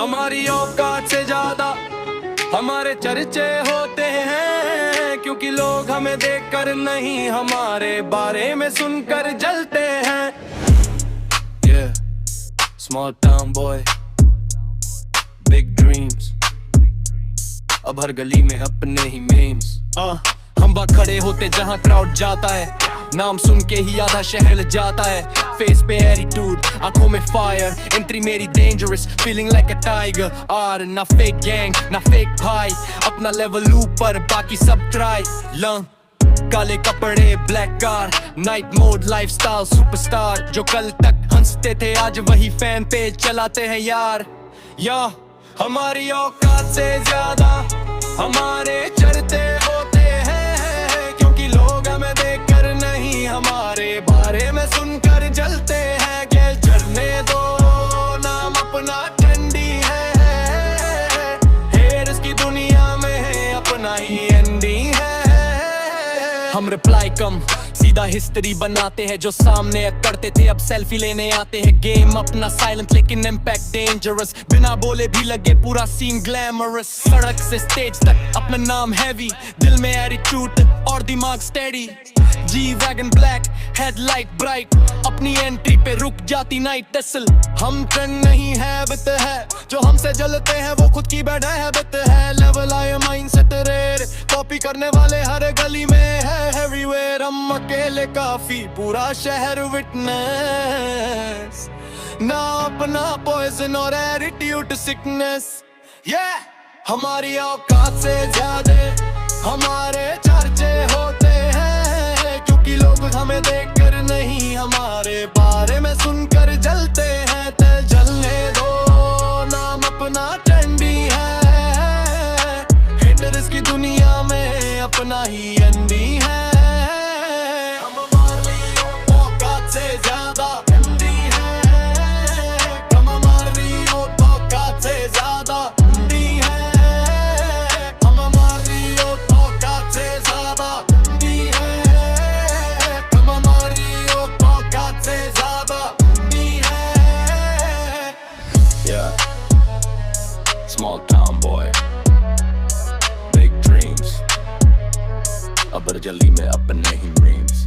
हमारी औकात से ज्यादा हमारे चर्चे होते हैं, क्योंकि लोग हमें देखकर नहीं हमारे बारे में सुनकर जलते हैं। Yeah, small town boy, big dreams। अब हर गली में अपने ही memes। हम वहाँ खड़े होते जहाँ क्राउड जाता है, नाम सुन के ही आधा शहर जाता है। फेस पे एटीट्यूड, आंखों में फायर, एंट्री मेरी dangerous, feeling like a tiger. आर ना फेक गैंग ना फेक भाई, अपना लेवल ऊपर बाकी सब ट्राई। लंग काले कपड़े black car, night mode lifestyle superstar. जो कल तक हंसते थे आज वही फैन पेज चलाते हैं यार। या हमारी औकात से ज्यादा हमारे चर्चे होते हैं, क्योंकि लोग हमें देखकर नहीं हमारे बारे में सुनकर जलते हैं। क्या चलने दो, नाम अपना ट्रेंडी है, हेयर्स की दुनिया में अपना ही एंडिंग है। हम रिप्लाई कम सीधा हिस्ट्री बनाते हैं, जो सामने करते थे अब सेल्फी लेने आते हैं। गेम अपना साइलेंट लेकिन इम्पैक्ट डेंजरस, बिना बोले भी लगे पूरा सीन ग्लैमरस। सड़क से स्टेज तक अपना नाम हैवी, दिल में एटीट्यूड और दिमाग steady. G wagon black headlight bright, अपनी एंट्री पे रुक जाती नाइट टेसल। हम ट्रेंड नहीं हैबिट है, जो हमसे जलते हैं वो खुद की बैड हैबिट है। लेवल आए माइंडसेट रेड, कॉपी करने वाले हर गली में है एवरीवेयर। हम अकेले काफी, पूरा शहर विटनेस, ना अपना पॉइजन और एटीट्यूड सिकनेस। हमारी औकात से ज्यादा हमारे चर्चे होते हैं, क्योंकि लोग हमें देखकर नहीं हमारे बारे में सुनकर जलते हैं। ते जलने दो, नाम अपना ट्रेंडी है, हेटर्स की दुनिया में अपना ही एंडी है। Small town boy, big dreams। अब जल्दी में अपने ही memes।